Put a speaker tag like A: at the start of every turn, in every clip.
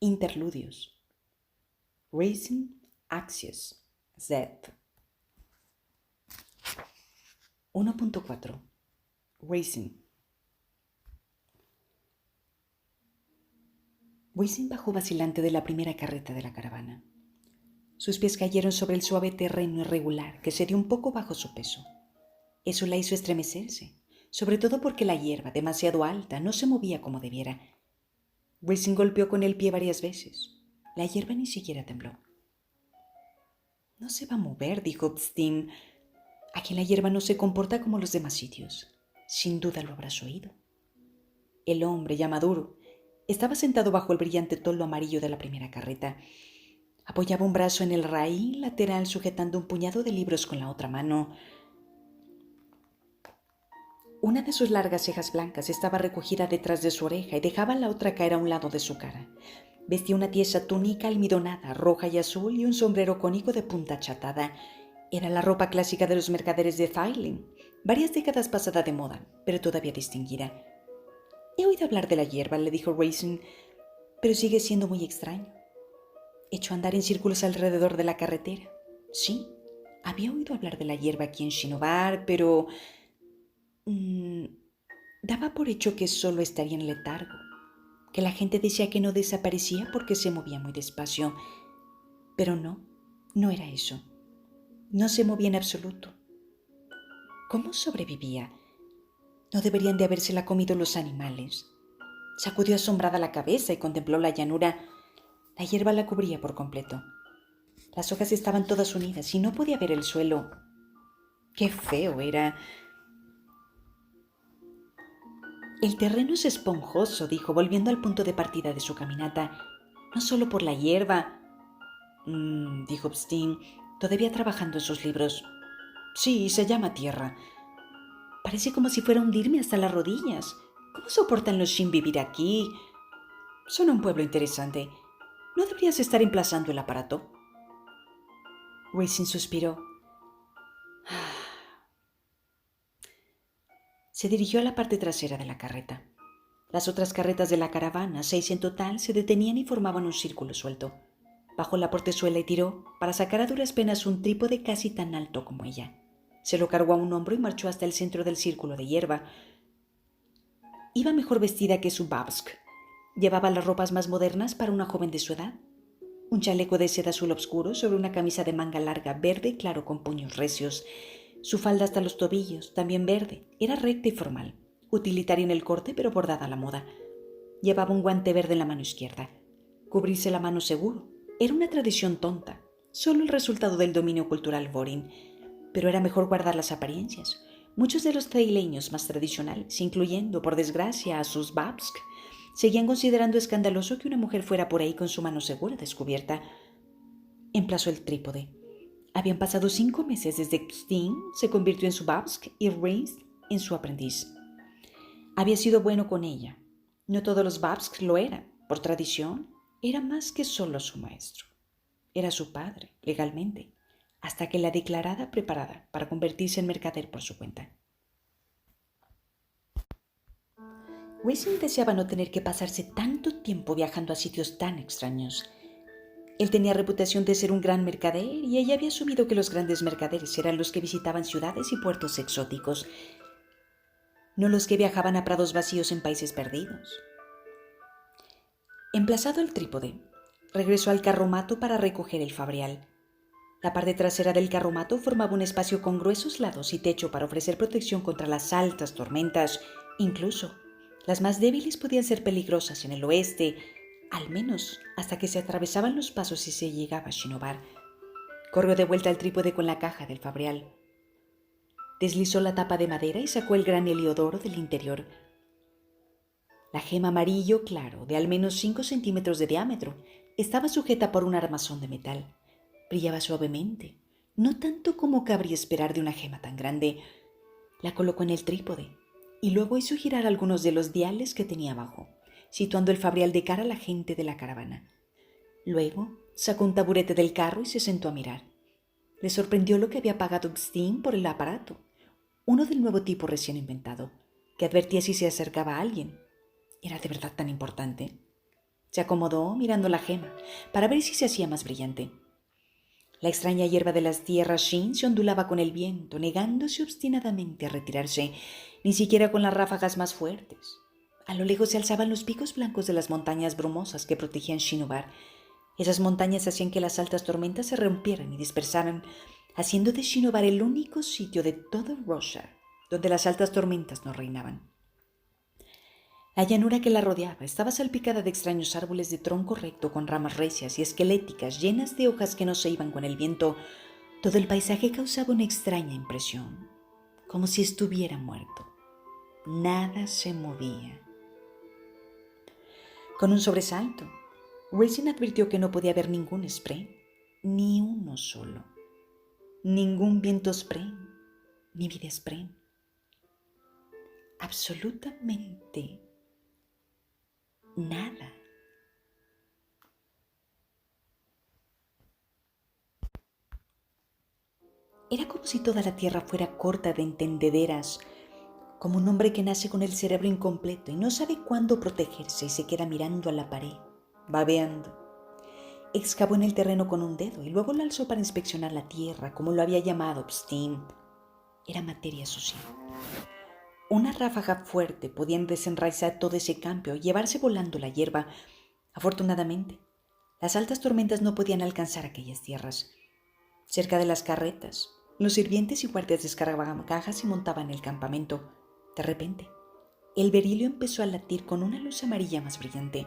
A: Interludios. Raising Axios Z. 1.4. Racing. Racing bajó vacilante de la primera carreta de la caravana. Sus pies cayeron sobre el suave terreno irregular que cedió un poco bajo su peso. Eso la hizo estremecerse, sobre todo porque la hierba, demasiado alta, no se movía como debiera. Racing golpeó con el pie varias veces. La hierba ni siquiera tembló. No se va a mover, dijo Pstim. Aquí la hierba no se comporta como los demás sitios. Sin duda lo habrás oído. El hombre, ya maduro, estaba sentado bajo el brillante toldo amarillo de la primera carreta. Apoyaba un brazo en el raíl lateral sujetando un puñado de libros con la otra mano. Una de sus largas cejas blancas estaba recogida detrás de su oreja y dejaba la otra caer a un lado de su cara. Vestía una tiesa túnica almidonada, roja y azul, y un sombrero cónico de punta achatada. Era la ropa clásica de los mercaderes de Thailand, varias décadas pasada de moda, pero todavía distinguida. He oído hablar de la hierba, le dijo Racing, pero sigue siendo muy extraño. Echó a andar en círculos alrededor de la carretera. Sí, había oído hablar de la hierba aquí en Shinobar, pero daba por hecho que solo estaría en letargo, que la gente decía que no desaparecía porque se movía muy despacio. Pero no era eso. No se movía en absoluto. ¿Cómo sobrevivía? ¿No deberían de habérsela comido los animales? Sacudió asombrada la cabeza y contempló la llanura. La hierba la cubría por completo. Las hojas estaban todas unidas y no podía ver el suelo. ¡Qué feo era! El terreno es esponjoso, dijo, volviendo al punto de partida de su caminata. No solo por la hierba, dijo Pstin, todavía trabajando en sus libros. Sí, se llama tierra. Parece como si fuera a hundirme hasta las rodillas. ¿Cómo soportan los Shin vivir aquí? Son un pueblo interesante. ¿No deberías estar emplazando el aparato? Racing suspiró. Se dirigió a la parte trasera de la carreta. Las otras carretas de la caravana, 6 en total, se detenían y formaban un círculo suelto. Bajó la portezuela y tiró, para sacar a duras penas un trípode casi tan alto como ella. Se lo cargó a un hombro y marchó hasta el centro del círculo de hierba. Iba mejor vestida que su babsk. Llevaba las ropas más modernas para una joven de su edad. Un chaleco de seda azul oscuro sobre una camisa de manga larga verde claro con puños recios. Su falda hasta los tobillos, también verde, era recta y formal, utilitaria en el corte pero bordada a la moda. Llevaba un guante verde en la mano izquierda. Cubrirse la mano seguro. Era una tradición tonta, solo el resultado del dominio cultural Vorin. Pero era mejor guardar las apariencias. Muchos de los taileños más tradicionales, incluyendo, por desgracia, a sus babsk, seguían considerando escandaloso que una mujer fuera por ahí con su mano segura descubierta. Emplazó el trípode. Habían pasado 5 meses desde que Sting se convirtió en su babsk y Reis en su aprendiz. Había sido bueno con ella. No todos los babsk lo eran. Por tradición, era más que solo su maestro. Era su padre, legalmente, hasta que la declarara preparada para convertirse en mercader por su cuenta. Racing deseaba no tener que pasarse tanto tiempo viajando a sitios tan extraños. Él tenía reputación de ser un gran mercader y ella había asumido que los grandes mercaderes eran los que visitaban ciudades y puertos exóticos, no los que viajaban a prados vacíos en países perdidos. Emplazado el trípode, regresó al carromato para recoger el fabrial. La parte trasera del carromato formaba un espacio con gruesos lados y techo para ofrecer protección contra las altas tormentas. Incluso, las más débiles podían ser peligrosas en el oeste, al menos hasta que se atravesaban los pasos y se llegaba a Shinobar. Corrió de vuelta al trípode con la caja del fabrial. Deslizó la tapa de madera y sacó el gran heliodoro del interior. La gema amarillo claro, de al menos 5 centímetros de diámetro, estaba sujeta por un armazón de metal. Brillaba suavemente, no tanto como cabría esperar de una gema tan grande. La colocó en el trípode y luego hizo girar algunos de los diales que tenía abajo, situando el fabrial de cara a la gente de la caravana. Luego sacó un taburete del carro y se sentó a mirar. Le sorprendió lo que había pagado Pstin por el aparato, uno del nuevo tipo recién inventado, que advertía si se acercaba a alguien. ¿Era de verdad tan importante? Se acomodó mirando la gema para ver si se hacía más brillante. La extraña hierba de las tierras Shin se ondulaba con el viento, negándose obstinadamente a retirarse, ni siquiera con las ráfagas más fuertes. A lo lejos se alzaban los picos blancos de las montañas brumosas que protegían Shinobar. Esas montañas hacían que las altas tormentas se rompieran y dispersaran, haciendo de Shinobar el único sitio de todo Roshar donde las altas tormentas no reinaban. La llanura que la rodeaba estaba salpicada de extraños árboles de tronco recto con ramas recias y esqueléticas llenas de hojas que no se iban con el viento. Todo el paisaje causaba una extraña impresión, como si estuviera muerto. Nada se movía. Con un sobresalto, Racing advirtió que no podía haber ningún spray, ni uno solo. Ningún viento spray, ni vida spray. Absolutamente nada. Era como si toda la tierra fuera corta de entendederas, como un hombre que nace con el cerebro incompleto y no sabe cuándo protegerse y se queda mirando a la pared, babeando. Excavó en el terreno con un dedo y luego lo alzó para inspeccionar la tierra, como lo había llamado Pstim. Era materia sucia. Una ráfaga fuerte podía desenraizar todo ese campo y llevarse volando la hierba. Afortunadamente, las altas tormentas no podían alcanzar aquellas tierras. Cerca de las carretas, los sirvientes y guardias descargaban cajas y montaban el campamento. De repente, el berilio empezó a latir con una luz amarilla más brillante.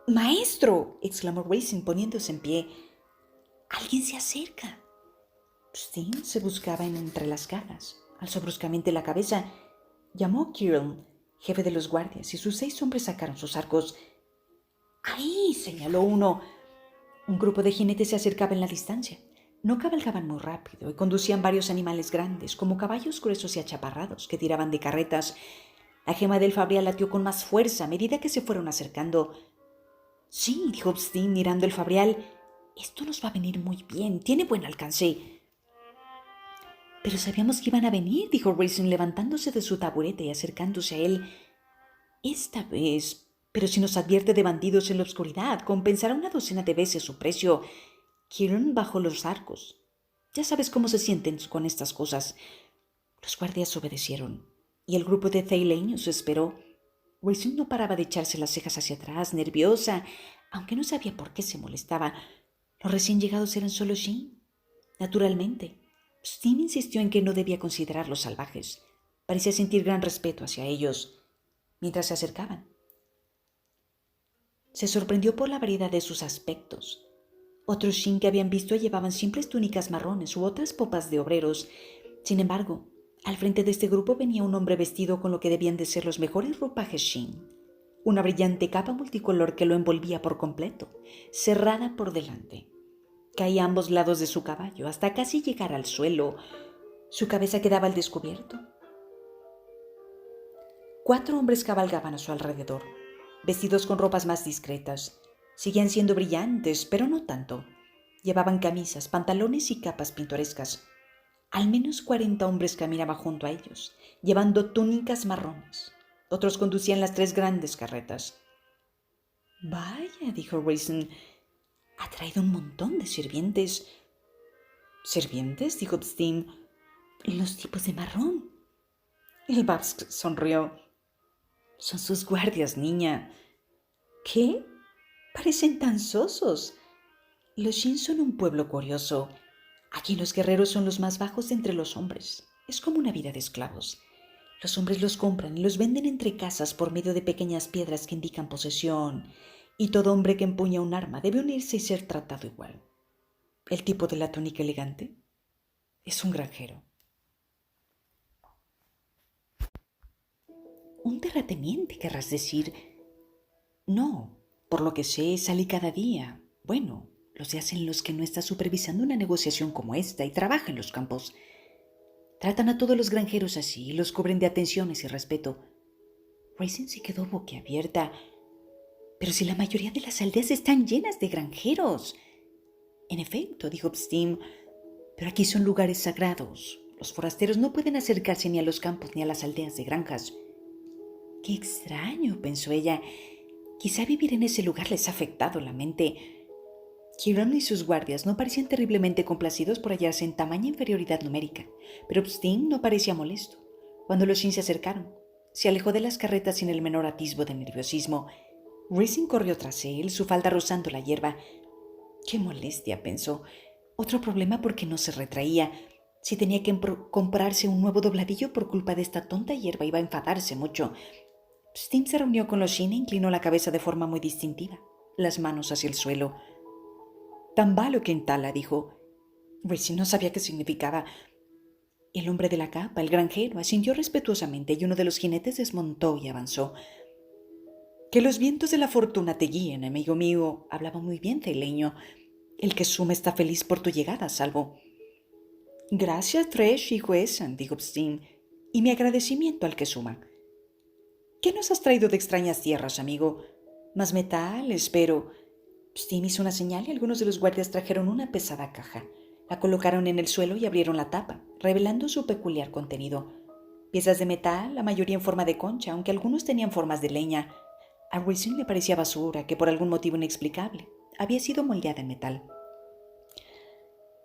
A: ¡Maestro!, exclamó Racing poniéndose en pie. ¡Alguien se acerca! Steen se buscaba entre las cajas. Alzó bruscamente la cabeza. Llamó a Kirill, jefe de los guardias, y sus 6 hombres sacaron sus arcos. ¡Ahí!, señaló uno. Un grupo de jinetes se acercaba en la distancia. No cabalgaban muy rápido y conducían varios animales grandes, como caballos gruesos y achaparrados, que tiraban de carretas. La gema del Fabrial latió con más fuerza a medida que se fueron acercando. «Sí», dijo Steen mirando el Fabrial, «esto nos va a venir muy bien, tiene buen alcance». «Pero sabíamos que iban a venir», dijo Racing levantándose de su taburete y acercándose a él. «Esta vez, pero si nos advierte de bandidos en la oscuridad, compensará una docena de veces su precio». Kieran bajó los arcos. «Ya sabes cómo se sienten con estas cosas». Los guardias obedecieron, y el grupo de Theileños esperó. Racing no paraba de echarse las cejas hacia atrás, nerviosa, aunque no sabía por qué se molestaba. Los recién llegados eran solo Shin. Naturalmente, Steen insistió en que no debía considerarlos salvajes. Parecía sentir gran respeto hacia ellos mientras se acercaban. Se sorprendió por la variedad de sus aspectos. Otros Shin que habían visto llevaban simples túnicas marrones u otras popas de obreros. Sin embargo, al frente de este grupo venía un hombre vestido con lo que debían de ser los mejores ropajes Shin. Una brillante capa multicolor que lo envolvía por completo, cerrada por delante. Caía a ambos lados de su caballo hasta casi llegar al suelo. Su cabeza quedaba al descubierto. 4 hombres cabalgaban a su alrededor, vestidos con ropas más discretas. Seguían siendo brillantes, pero no tanto. Llevaban camisas, pantalones y capas pintorescas. Al menos 40 hombres caminaban junto a ellos, llevando túnicas marrones. Otros conducían las 3 grandes carretas. «Vaya», dijo Racing, «ha traído un montón de sirvientes». «¿Sirvientes?», dijo Steen. «Los tipos de marrón». El Babs sonrió. «Son sus guardias, niña». «¿Qué? Parecen tan sosos». Los Shin son un pueblo curioso. Aquí los guerreros son los más bajos de entre los hombres. Es como una vida de esclavos. Los hombres los compran y los venden entre casas por medio de pequeñas piedras que indican posesión, y todo hombre que empuña un arma debe unirse y ser tratado igual. El tipo de la túnica elegante es un granjero. «Un terrateniente, querrás decir». «No, por lo que sé, sale cada día. Bueno, los días en los que no está supervisando una negociación como esta y trabaja en los campos. Tratan a todos los granjeros así y los cubren de atenciones y respeto». Racing se quedó boquiabierta. «Pero si la mayoría de las aldeas están llenas de granjeros». «En efecto», dijo Steen, «pero aquí son lugares sagrados. Los forasteros no pueden acercarse ni a los campos ni a las aldeas de granjas». «Qué extraño», pensó ella. Quizá vivir en ese lugar les ha afectado la mente. Kieran y sus guardias no parecían terriblemente complacidos por hallarse en tamaña inferioridad numérica, pero Sting no parecía molesto. Cuando los Shin se acercaron, se alejó de las carretas sin el menor atisbo de nerviosismo. Racing corrió tras él, su falda rozando la hierba. ¡Qué molestia!, pensó. Otro problema porque no se retraía. Si tenía que comprarse un nuevo dobladillo por culpa de esta tonta hierba, iba a enfadarse mucho. Sting se reunió con los Shin e inclinó la cabeza de forma muy distintiva, las manos hacia el suelo. «Tambalo Quintala», dijo. Racing no sabía qué significaba. El hombre de la capa, el granjero, asintió respetuosamente y uno de los jinetes desmontó y avanzó. «Que los vientos de la fortuna te guíen, amigo mío», hablaba muy bien Ceileño. «El que suma está feliz por tu llegada, Salvo». «Gracias, Thresh y Huesan», dijo Sting, «y mi agradecimiento al que suma». «¿Qué nos has traído de extrañas tierras, amigo?» «Más metal, espero». Sting hizo una señal y algunos de los guardias trajeron una pesada caja. La colocaron en el suelo y abrieron la tapa, revelando su peculiar contenido. Piezas de metal, la mayoría en forma de concha, aunque algunos tenían formas de leña. A Wilson le parecía basura que, por algún motivo inexplicable, había sido moldeada en metal.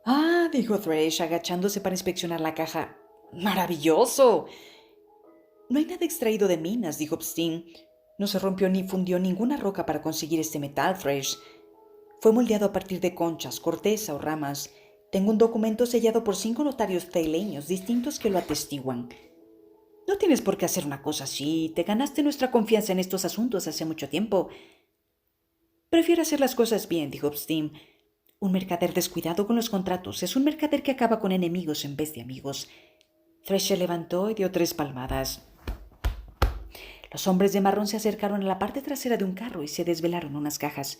A: «Ah», dijo Thresh, agachándose para inspeccionar la caja. «¡Maravilloso!». «No hay nada extraído de minas», dijo Sting. «No se rompió ni fundió ninguna roca para conseguir este metal, Thresh. Fue moldeado a partir de conchas, corteza o ramas. Tengo un documento sellado por 5 notarios ceileños distintos que lo atestiguan». «No tienes por qué hacer una cosa así. Te ganaste nuestra confianza en estos asuntos hace mucho tiempo». «Prefiero hacer las cosas bien», dijo Sting. «Un mercader descuidado con los contratos es un mercader que acaba con enemigos en vez de amigos». Thresh se levantó y dio 3 palmadas. Los hombres de marrón se acercaron a la parte trasera de un carro y se desvelaron unas cajas.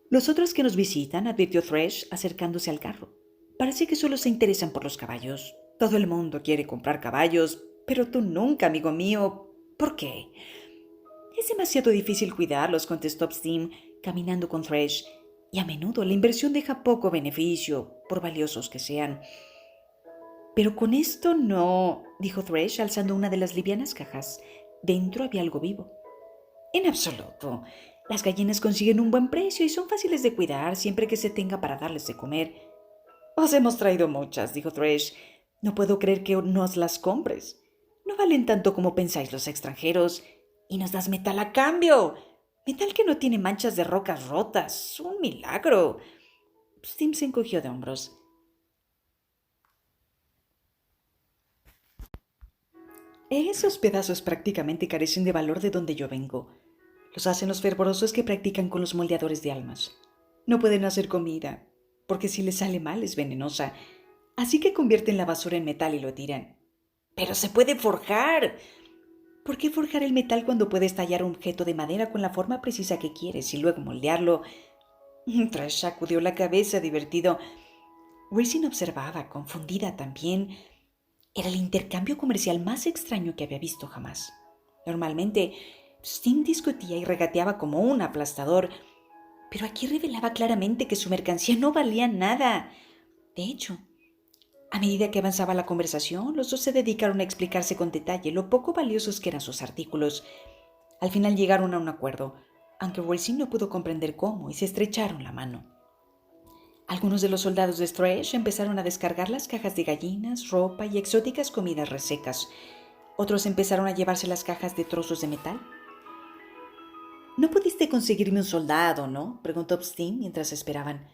A: «Los otros que nos visitan», advirtió Thresh, acercándose al carro. «Parece que solo se interesan por los caballos. Todo el mundo quiere comprar caballos, pero tú nunca, amigo mío. ¿Por qué?» «Es demasiado difícil cuidarlos», contestó Sting, caminando con Thresh. «Y a menudo la inversión deja poco beneficio, por valiosos que sean». «Pero con esto no», dijo Thresh, alzando una de las livianas cajas. Dentro había algo vivo. «En absoluto. Las gallinas consiguen un buen precio y son fáciles de cuidar siempre que se tenga para darles de comer». «Os hemos traído muchas», dijo Thresh. «No puedo creer que nos las compres. No valen tanto como pensáis los extranjeros. Y nos das metal a cambio. Metal que no tiene manchas de rocas rotas. Un milagro». Sting se encogió de hombros. «Esos pedazos prácticamente carecen de valor de donde yo vengo. Los hacen los fervorosos que practican con los moldeadores de almas. No pueden hacer comida, porque si les sale mal es venenosa. Así que convierten la basura en metal y lo tiran». «¡Pero se puede forjar!». «¿Por qué forjar el metal cuando puedes tallar un objeto de madera con la forma precisa que quieres y luego moldearlo?». Thresh sacudió la cabeza, divertido. Racing observaba, confundida también. Era el intercambio comercial más extraño que había visto jamás. Normalmente, Sting discutía y regateaba como un aplastador, pero aquí revelaba claramente que su mercancía no valía nada. De hecho, a medida que avanzaba la conversación, los dos se dedicaron a explicarse con detalle lo poco valiosos que eran sus artículos. Al final llegaron a un acuerdo, aunque Racing no pudo comprender cómo, y se estrecharon la mano. Algunos de los soldados de Thresh empezaron a descargar las cajas de gallinas, ropa y exóticas comidas resecas. Otros empezaron a llevarse las cajas de trozos de metal. «No pudiste conseguirme un soldado, ¿no?», preguntó Sting mientras esperaban.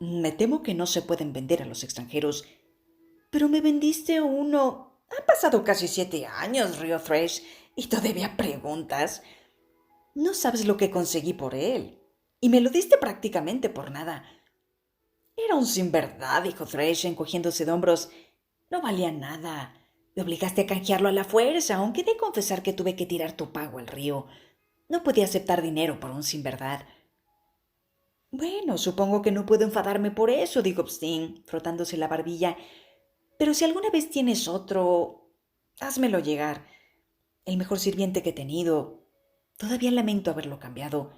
A: «Me temo que no se pueden vender a los extranjeros». «Pero me vendiste uno». «Han pasado casi 7 años», rió Thresh, «y todavía preguntas». «No sabes lo que conseguí por él, y me lo diste prácticamente por nada». «Era un sinverdad», dijo Thresh, encogiéndose de hombros. «No valía nada. Me obligaste a canjearlo a la fuerza, aunque he de confesar que tuve que tirar tu pago al río. No podía aceptar dinero por un sinverdad». «Bueno, supongo que no puedo enfadarme por eso», dijo Sting, frotándose la barbilla. «Pero si alguna vez tienes otro, házmelo llegar. El mejor sirviente que he tenido. Todavía lamento haberlo cambiado».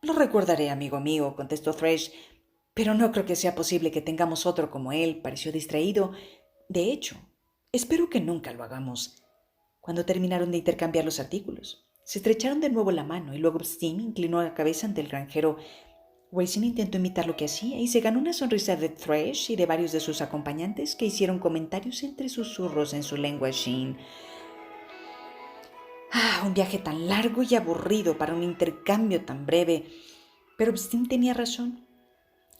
A: «Lo recordaré, amigo mío», contestó Thresh. «Pero no creo que sea posible que tengamos otro como él», pareció distraído. «De hecho, espero que nunca lo hagamos». Cuando terminaron de intercambiar los artículos, Se estrecharon de nuevo la mano y luego Steam inclinó la cabeza ante el granjero. Raisin intentó imitar lo que hacía y se ganó una sonrisa de Thresh y de varios de sus acompañantes que hicieron comentarios entre susurros en su lengua Sheen. Un viaje tan largo y aburrido para un intercambio tan breve. Pero Steam tenía razón.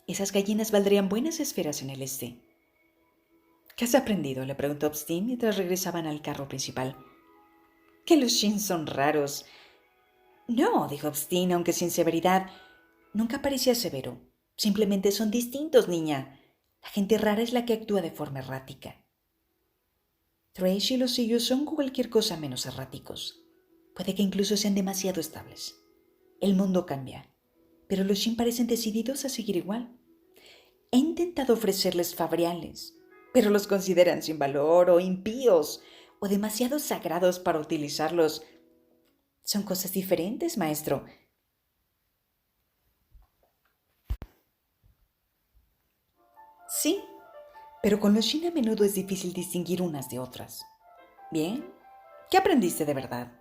A: Esas gallinas valdrían buenas esferas en el este. ¿Qué has aprendido?, le preguntó Steam mientras regresaban al carro principal. Que los Sheen son raros. No, dijo Steam, aunque sin severidad. Nunca parecía severo. Simplemente son distintos, niña. La gente rara es la que actúa de forma errática. Thresh y los suyos son cualquier cosa menos erráticos. Puede que incluso sean demasiado estables. El mundo cambia, pero los Sheen parecen decididos a seguir igual. He intentado ofrecerles favoriales, pero los consideran sin valor o impíos o demasiado sagrados para utilizarlos. Son cosas diferentes, maestro. Sí, pero con los Sheen a menudo es difícil distinguir unas de otras. Bien, ¿qué aprendiste de verdad?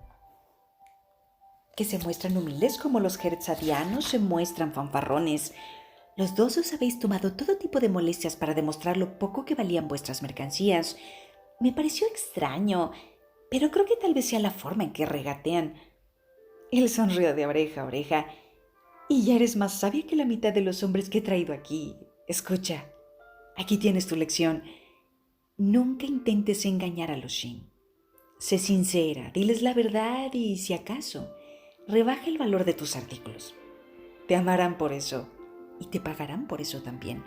A: Que se muestran humildes como los jerzadianos se muestran fanfarrones. Los dos os habéis tomado todo tipo de molestias para demostrar lo poco que valían vuestras mercancías. Me pareció extraño, pero creo que tal vez sea la forma en que regatean. Él sonrió de oreja a oreja. Y ya eres más sabia que la mitad de los hombres que he traído aquí. Escucha, aquí tienes tu lección. Nunca intentes engañar a los Sheen. Sé sincera, diles la verdad y, si acaso, rebaja el valor de tus artículos. Te amarán por eso y te pagarán por eso también.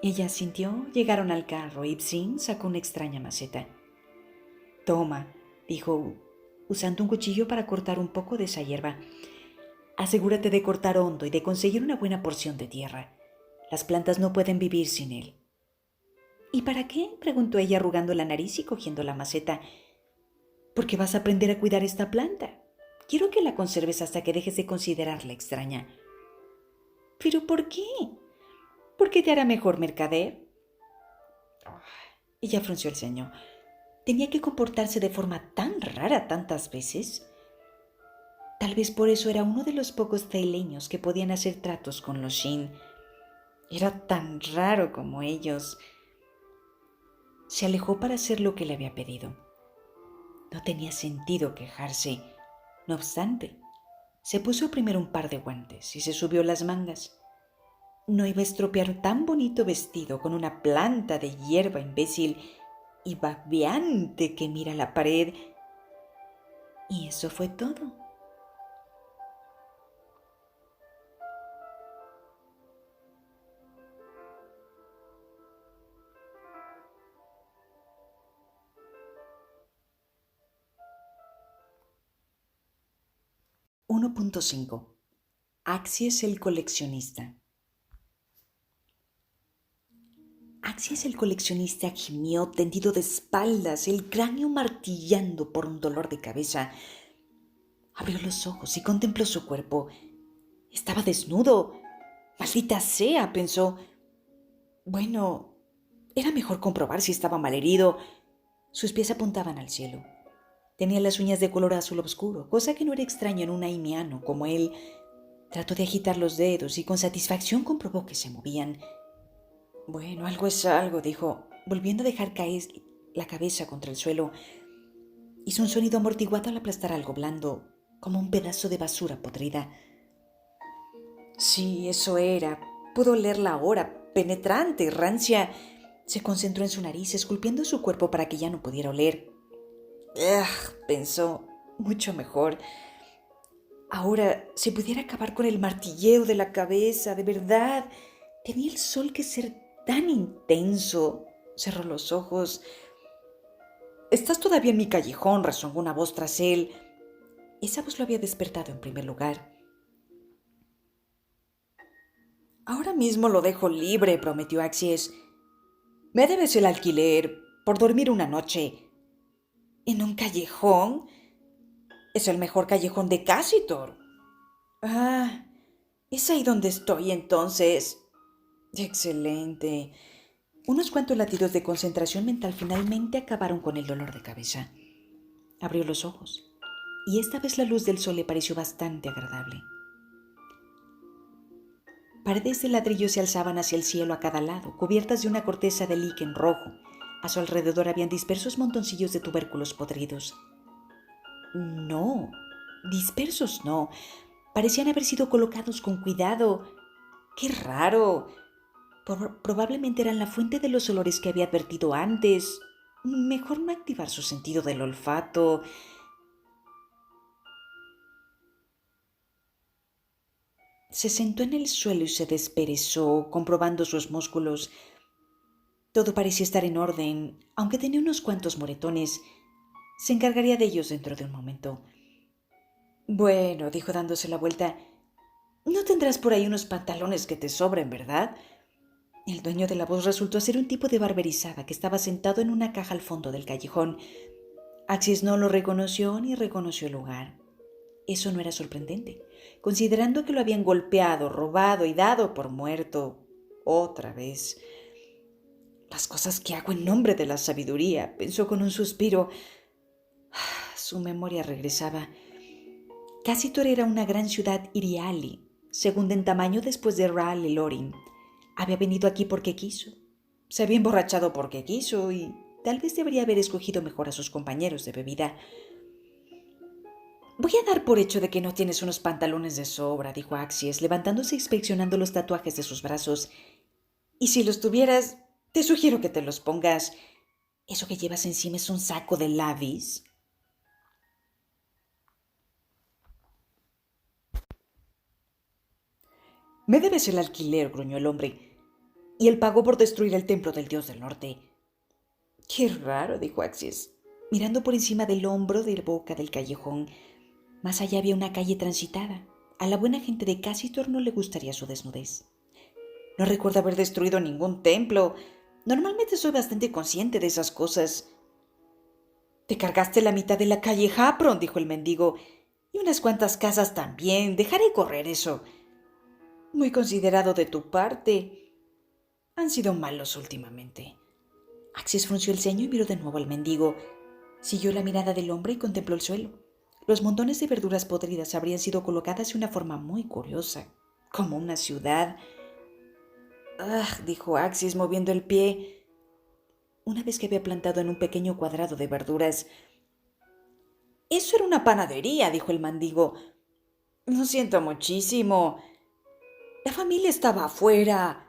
A: Ella asintió, llegaron al carro y Ibsin sacó una extraña maceta. Toma, dijo, usando un cuchillo para cortar un poco de esa hierba. Asegúrate de cortar hondo y de conseguir una buena porción de tierra. Las plantas no pueden vivir sin él. ¿Y para qué?, preguntó ella arrugando la nariz y cogiendo la maceta. Porque vas a aprender a cuidar esta planta. Quiero que la conserves hasta que dejes de considerarla extraña. ¿Pero por qué? ¿Por qué te hará mejor mercader? Ella frunció el ceño. ¿Tenía que comportarse de forma tan rara tantas veces? Tal vez por eso era uno de los pocos ceileños que podían hacer tratos con los Sheen. Era tan raro como ellos. Se alejó para hacer lo que le había pedido. No tenía sentido quejarse. No obstante, se puso primero un par de guantes y se subió las mangas. No iba a estropear tan bonito vestido con una planta de hierba imbécil y babeante que mira la pared. Y eso fue todo. .5 Axies el coleccionista. Axies el coleccionista gimió tendido de espaldas, el cráneo martillando por un dolor de cabeza. Abrió los ojos y contempló su cuerpo. Estaba desnudo. Maldita sea, pensó. Bueno, era mejor comprobar si estaba malherido. Sus pies apuntaban al cielo. Tenía las uñas de color azul oscuro, cosa que no era extraña en un aimiano como él. Trató de agitar los dedos y con satisfacción comprobó que se movían. Bueno, algo es algo, dijo, volviendo a dejar caer la cabeza contra el suelo. Hizo un sonido amortiguado al aplastar algo blando, como un pedazo de basura podrida. Sí, eso era. Pudo olerla ahora, penetrante, rancia. Se concentró en su nariz, esculpiendo su cuerpo para que ya no pudiera oler. Pensó, mucho mejor. Ahora, si pudiera acabar con el martilleo de la cabeza, de verdad. Tenía el sol que ser tan intenso. Cerró los ojos. «Estás todavía en mi callejón», resonó una voz tras él. Esa voz lo había despertado en primer lugar. «Ahora mismo lo dejo libre», prometió Axies. «Me debes el alquiler por dormir una noche». «¿En un callejón?» «Es el mejor callejón de Cassitor». Es ahí donde estoy entonces. Excelente. Unos cuantos latidos de concentración mental finalmente acabaron con el dolor de cabeza. Abrió los ojos. y esta vez la luz del sol le pareció bastante agradable. Paredes de ladrillo se alzaban hacia el cielo a cada lado, cubiertas de una corteza de líquen rojo. A su alrededor habían dispersos montoncillos de tubérculos podridos. No, dispersos no. Parecían haber sido colocados con cuidado. ¡Qué raro! Probablemente eran la fuente de los olores que había advertido antes. Mejor no activar su sentido del olfato. Se sentó en el suelo y se desperezó, comprobando sus músculos. Todo parecía estar en orden, aunque tenía unos cuantos moretones. Se encargaría de ellos dentro de un momento. Bueno, dijo dándose la vuelta, no tendrás por ahí unos pantalones que te sobren, ¿verdad? El dueño de la voz resultó ser un tipo de barberizada que estaba sentado en una caja al fondo del callejón. Axis no lo reconoció ni reconoció el lugar. Eso no era sorprendente, considerando que lo habían golpeado, robado y dado por muerto. Otra vez. Las cosas que hago en nombre de la sabiduría, pensó con un suspiro. Su memoria regresaba. Casitor era una gran ciudad iriali, segunda en tamaño después de Raleigh Loring. Había venido aquí porque quiso. Se había emborrachado porque quiso y tal vez debería haber escogido mejor a sus compañeros de bebida. Voy a dar por hecho de que no tienes unos pantalones de sobra, dijo Axies, levantándose e inspeccionando los tatuajes de sus brazos. Y si los tuvieras, te sugiero que te los pongas. ¿Eso que llevas encima es un saco de Lavis? Me debes el alquiler, gruñó el hombre, y el pago por destruir el templo del dios del norte. Qué raro, dijo Axies, mirando por encima del hombro de la boca del callejón. Más allá había una calle transitada. A la buena gente de Casitor no le gustaría su desnudez. No recuerdo haber destruido ningún templo. Normalmente soy bastante consciente de esas cosas. Te cargaste la mitad de la calle Hapron, dijo el mendigo, y unas cuantas casas también. Dejaré correr eso. Muy considerado de tu parte. Han sido malos últimamente. Axies frunció el ceño y miró de nuevo al mendigo. Siguió la mirada del hombre y contempló el suelo. Los montones de verduras podridas habrían sido colocadas de una forma muy curiosa, como una ciudad. ¡Ah!, dijo Axies moviendo el pie. Una vez que había plantado en un pequeño cuadrado de verduras. Eso era una panadería, dijo el mendigo. Lo siento muchísimo. La familia estaba afuera.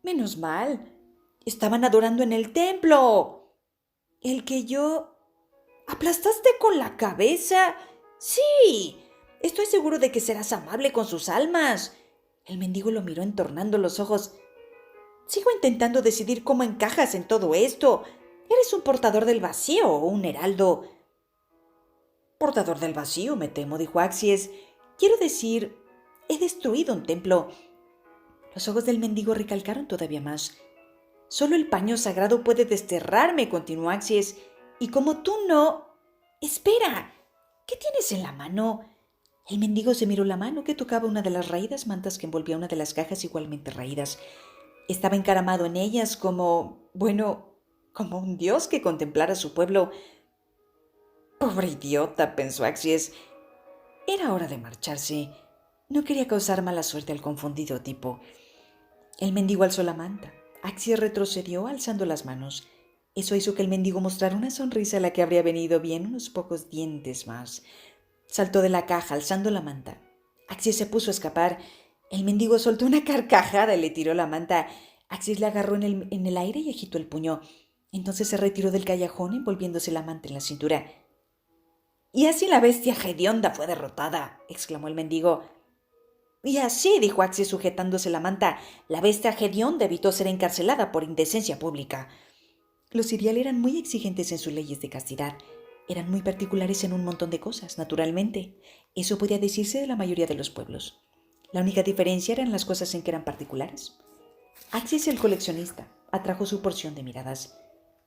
A: Menos mal. Estaban adorando en el templo. El que yo... ¿Aplastaste con la cabeza? Sí. Estoy seguro de que serás amable con sus almas. El mendigo lo miró entornando los ojos. Sigo intentando decidir cómo encajas en todo esto. ¿Eres un portador del vacío o un heraldo? Portador del vacío, me temo, dijo Axies. Quiero decir, he destruido un templo. Los ojos del mendigo recalcaron todavía más. Solo el paño sagrado puede desterrarme, continuó Axies. Y como tú no... ¡Espera! ¿Qué tienes en la mano? El mendigo se miró la mano que tocaba una de las raídas mantas que envolvía una de las cajas igualmente raídas. Estaba encaramado en ellas como... como un dios que contemplara a su pueblo. Pobre idiota, pensó Axies. Era hora de marcharse. No quería causar mala suerte al confundido tipo. El mendigo alzó la manta. Axies retrocedió alzando las manos. Eso hizo que el mendigo mostrara una sonrisa a la que habría venido bien unos pocos dientes más. Saltó de la caja alzando la manta. Axies se puso a escapar. El mendigo soltó una carcajada y le tiró la manta. Axies le agarró en el aire y agitó el puño. Entonces se retiró del callejón envolviéndose la manta en la cintura. «Y así la bestia hedionda fue derrotada», exclamó el mendigo. «Y así», dijo Axies sujetándose la manta, «la bestia hedionda evitó ser encarcelada por indecencia pública». Los Irial eran muy exigentes en sus leyes de castidad. Eran muy particulares en un montón de cosas, naturalmente. Eso podía decirse de la mayoría de los pueblos. La única diferencia eran las cosas en que eran particulares. Axies, el coleccionista, atrajo su porción de miradas.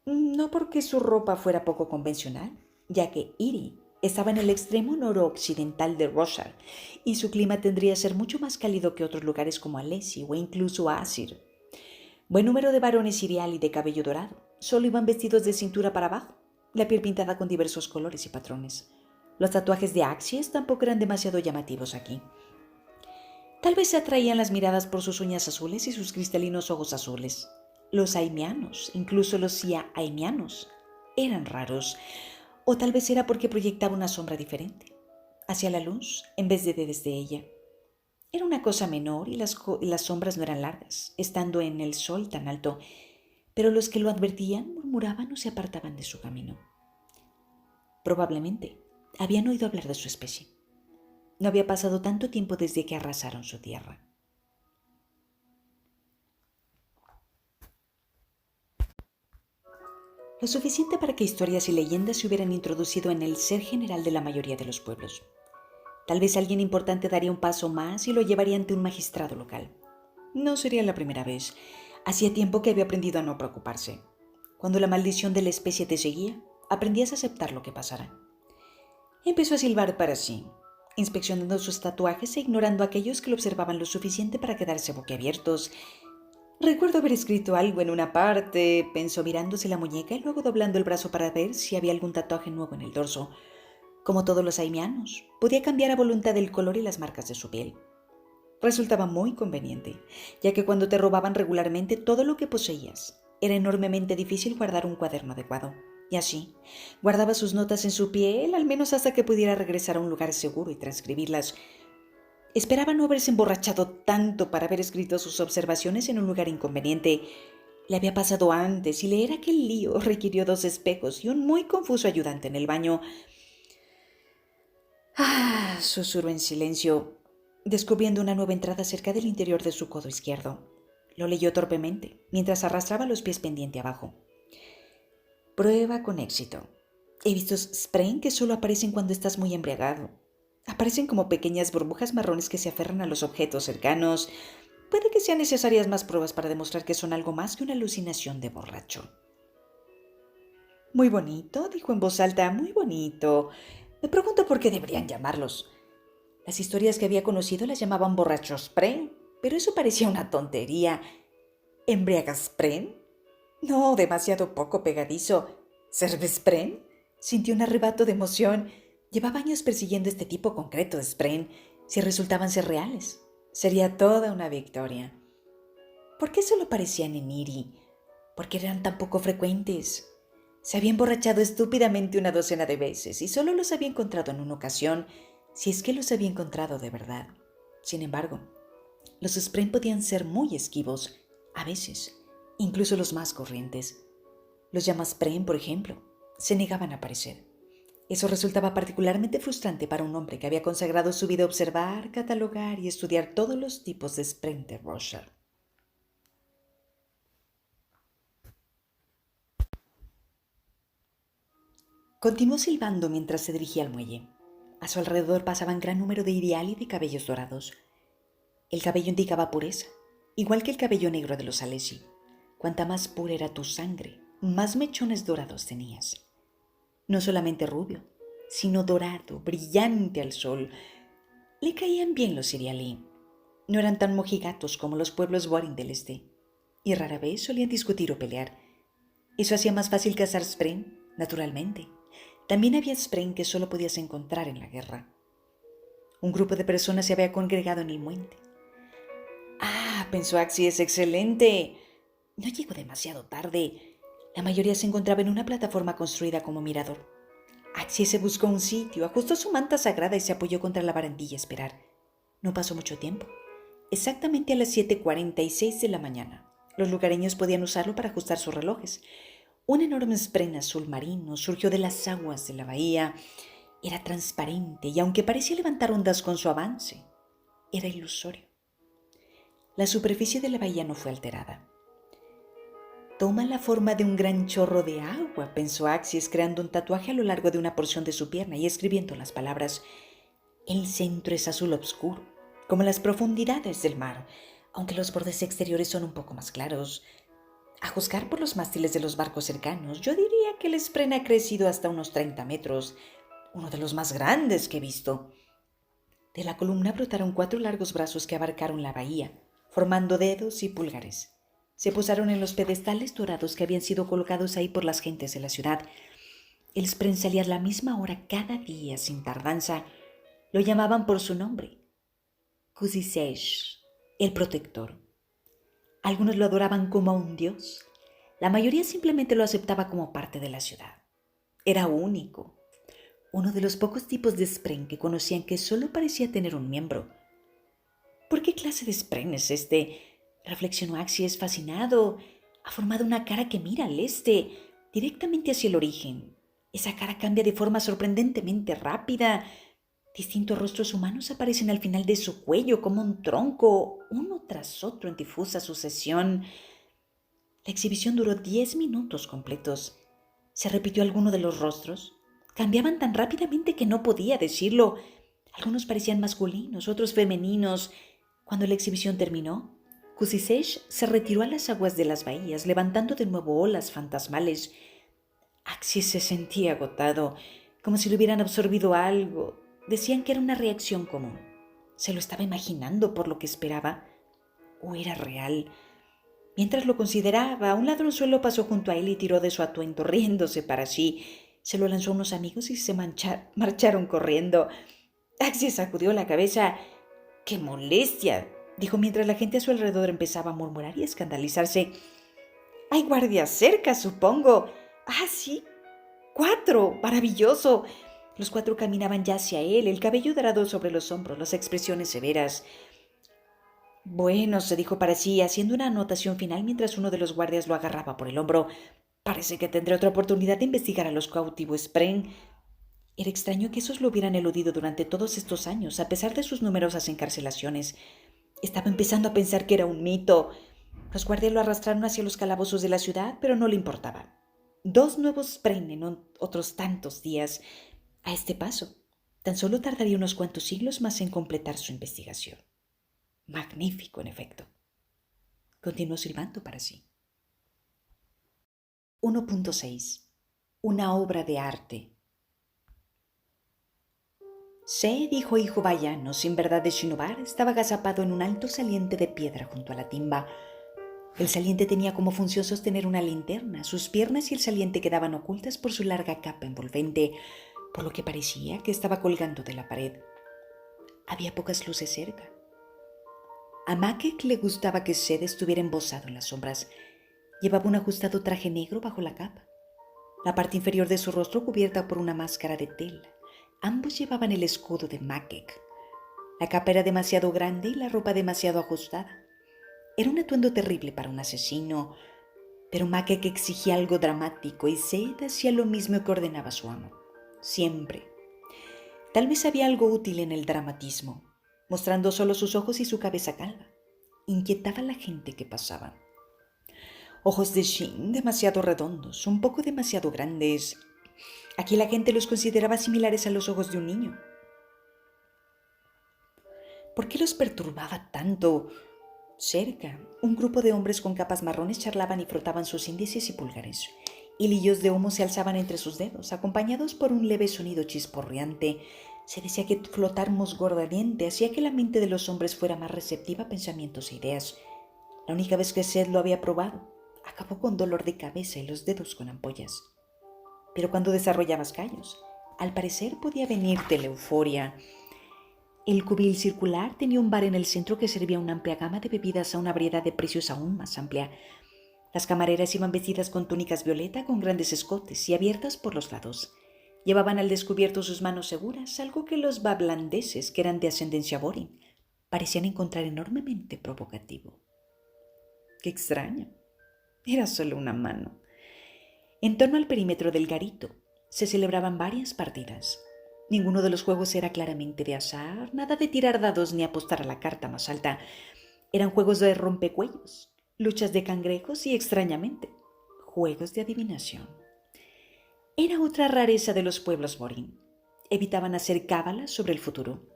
A: No porque su ropa fuera poco convencional, ya que Iri estaba en el extremo noroccidental de Roshar y su clima tendría que ser mucho más cálido que otros lugares como Alessi o incluso Asir. Buen número de varones iriali de cabello dorado. Solo iban vestidos de cintura para abajo, la piel pintada con diversos colores y patrones. Los tatuajes de Axies tampoco eran demasiado llamativos aquí. Tal vez se atraían las miradas por sus uñas azules y sus cristalinos ojos azules. Los aimianos, incluso los aimianos, eran raros, o tal vez era porque proyectaba una sombra diferente, hacia la luz en vez de desde ella. Era una cosa menor y las sombras no eran largas, estando en el sol tan alto, pero los que lo advertían murmuraban o se apartaban de su camino. Probablemente habían oído hablar de su especie. No había pasado tanto tiempo desde que arrasaron su tierra. Lo suficiente para que historias y leyendas se hubieran introducido en el ser general de la mayoría de los pueblos. Tal vez alguien importante daría un paso más y lo llevaría ante un magistrado local. No sería la primera vez. Hacía tiempo que había aprendido a no preocuparse. Cuando la maldición de la especie te seguía, aprendías a aceptar lo que pasara. Empezó a silbar para sí, inspeccionando sus tatuajes e ignorando a aquellos que lo observaban lo suficiente para quedarse boquiabiertos. Recuerdo haber escrito algo en una parte, pensó mirándose la muñeca y luego doblando el brazo para ver si había algún tatuaje nuevo en el dorso. Como todos los aimianos, podía cambiar a voluntad el color y las marcas de su piel. Resultaba muy conveniente, ya que cuando te robaban regularmente todo lo que poseías, era enormemente difícil guardar un cuaderno adecuado. Y así, guardaba sus notas en su piel, al menos hasta que pudiera regresar a un lugar seguro y transcribirlas. Esperaba no haberse emborrachado tanto para haber escrito sus observaciones en un lugar inconveniente. Le había pasado antes y leer aquel lío requirió 2 espejos y un muy confuso ayudante en el baño. Susurró en silencio, descubriendo una nueva entrada cerca del interior de su codo izquierdo. Lo leyó torpemente, mientras arrastraba los pies pendiente abajo. Prueba con éxito. He visto spray que solo aparecen cuando estás muy embriagado. Aparecen como pequeñas burbujas marrones que se aferran a los objetos cercanos. Puede que sean necesarias más pruebas para demostrar que son algo más que una alucinación de borracho. Muy bonito, dijo en voz alta, muy bonito. Me pregunto por qué deberían llamarlos. Las historias que había conocido las llamaban borrachos pren, pero eso parecía una tontería. ¿Embriagas pren? No, demasiado poco pegadizo. ¿Cerves pren? Sintió un arrebato de emoción. Llevaba años persiguiendo este tipo concreto de spren. Si resultaban ser reales, sería toda una victoria. ¿Por qué solo parecían en Iri? ¿Por qué eran tan poco frecuentes? Se había emborrachado estúpidamente una docena de veces y solo los había encontrado en una ocasión, si es que los había encontrado de verdad. Sin embargo, los spren podían ser muy esquivos, a veces, incluso los más corrientes. Los llamaspren, por ejemplo, se negaban a aparecer. Eso resultaba particularmente frustrante para un hombre que había consagrado su vida a observar, catalogar y estudiar todos los tipos de spren de Rothschild. Continuó silbando mientras se dirigía al muelle. A su alrededor pasaban gran número de iriali de cabellos dorados. El cabello indicaba pureza, igual que el cabello negro de los Alesi. Cuanta más pura era tu sangre, más mechones dorados tenías. No solamente rubio, sino dorado, brillante al sol. Le caían bien los iriali. No eran tan mojigatos como los pueblos boring del este, y rara vez solían discutir o pelear. Eso hacía más fácil cazar spren, naturalmente. También había spren que solo podías encontrar en la guerra. Un grupo de personas se había congregado en el puente. Pensó Axie, es excelente. No llegó demasiado tarde. La mayoría se encontraba en una plataforma construida como mirador. Axie se buscó un sitio, ajustó su manta sagrada y se apoyó contra la barandilla a esperar. No pasó mucho tiempo. Exactamente a las 7:46 de la mañana, los lugareños podían usarlo para ajustar sus relojes. Un enorme spren azul marino surgió de las aguas de la bahía. Era transparente y aunque parecía levantar ondas con su avance, era ilusorio. La superficie de la bahía no fue alterada. Toma la forma de un gran chorro de agua, pensó Axies, creando un tatuaje a lo largo de una porción de su pierna y escribiendo las palabras. El centro es azul oscuro, como las profundidades del mar, aunque los bordes exteriores son un poco más claros. A juzgar por los mástiles de los barcos cercanos, yo diría que el spren ha crecido hasta unos 30 metros, uno de los más grandes que he visto. De la columna brotaron 4 largos brazos que abarcaron la bahía, formando dedos y pulgares. Se posaron en los pedestales dorados que habían sido colocados ahí por las gentes de la ciudad. El Spren salía a la misma hora cada día sin tardanza. Lo llamaban por su nombre, Kusisesh, el protector. Algunos lo adoraban como a un dios. La mayoría simplemente lo aceptaba como parte de la ciudad. Era único, uno de los pocos tipos de Spren que conocían que solo parecía tener un miembro. ¿Por qué clase de Spren es este? Reflexionó Axies fascinado. Ha formado una cara que mira al este, directamente hacia el origen. Esa cara cambia de forma sorprendentemente rápida. Distintos rostros humanos aparecen al final de su cuello como un tronco, uno tras otro en difusa sucesión. La exhibición duró 10 minutos completos. ¿Se repitió alguno de los rostros? Cambiaban tan rápidamente que no podía decirlo. Algunos parecían masculinos, otros femeninos. Cuando la exhibición terminó, Kusisesh se retiró a las aguas de las bahías, levantando de nuevo olas fantasmales. Axies se sentía agotado, como si le hubieran absorbido algo. Decían que era una reacción común. ¿Se lo estaba imaginando por lo que esperaba? ¿O era real? Mientras lo consideraba, un ladronzuelo pasó junto a él y tiró de su atuendo, riéndose para sí. Se lo lanzó a unos amigos y se marcharon corriendo. Axies sacudió la cabeza. ¡Qué molestia!, dijo mientras la gente a su alrededor empezaba a murmurar y escandalizarse. «Hay guardias cerca, supongo». «Ah, sí, 4. Maravilloso». Los 4 caminaban ya hacia él, el cabello dorado sobre los hombros, las expresiones severas. «Bueno», se dijo para sí, haciendo una anotación final mientras uno de los guardias lo agarraba por el hombro. «Parece que tendré otra oportunidad de investigar a los cautivos Spren». Era extraño que esos lo hubieran eludido durante todos estos años, a pesar de sus numerosas encarcelaciones. Estaba empezando a pensar que era un mito. Los guardias lo arrastraron hacia los calabozos de la ciudad, pero no le importaba. 2 nuevos Spren en otros tantos días. A este paso, tan solo tardaría unos cuantos siglos más en completar su investigación. Magnífico, en efecto. Continuó silbando para sí. 1.6. Una obra de arte. Se dijo hijo vallano, sin verdad de Shinobar, estaba agazapado en un alto saliente de piedra junto a la timba. El saliente tenía como función sostener una linterna. Sus piernas y el saliente quedaban ocultas por su larga capa envolvente, por lo que parecía que estaba colgando de la pared. Había pocas luces cerca. A Makek le gustaba que Sed estuviera embosado en las sombras. Llevaba un ajustado traje negro bajo la capa, la parte inferior de su rostro cubierta por una máscara de tela. Ambos llevaban el escudo de Makek. La capa era demasiado grande y la ropa demasiado ajustada. Era un atuendo terrible para un asesino, pero Makek exigía algo dramático y Sed hacía lo mismo que ordenaba su amo. Siempre. Tal vez había algo útil en el dramatismo, mostrando solo sus ojos y su cabeza calva. Inquietaba a la gente que pasaba. Ojos de Shin demasiado redondos, un poco demasiado grandes. Aquí la gente los consideraba similares a los ojos de un niño. ¿Por qué los perturbaba tanto? Cerca, un grupo de hombres con capas marrones charlaban y frotaban sus índices y pulgares. Hilillos de humo se alzaban entre sus dedos, acompañados por un leve sonido chisporreante. Se decía que flotar musgo ardiente hacía que la mente de los hombres fuera más receptiva a pensamientos e ideas. La única vez que Sed lo había probado, acabó con dolor de cabeza y los dedos con ampollas. Pero cuando desarrollabas callos, al parecer podía venir de la euforia. El cubil circular tenía un bar en el centro que servía una amplia gama de bebidas a una variedad de precios aún más amplia. Las camareras iban vestidas con túnicas violeta con grandes escotes y abiertas por los lados. Llevaban al descubierto sus manos seguras, algo que los bablandeses, que eran de ascendencia borin, parecían encontrar enormemente provocativo. ¡Qué extraño! Era solo una mano. En torno al perímetro del garito se celebraban varias partidas. Ninguno de los juegos era claramente de azar, nada de tirar dados ni apostar a la carta más alta. Eran juegos de rompecuellos, luchas de cangrejos y, extrañamente, juegos de adivinación. Era otra rareza de los pueblos borin. Evitaban hacer cábalas sobre el futuro.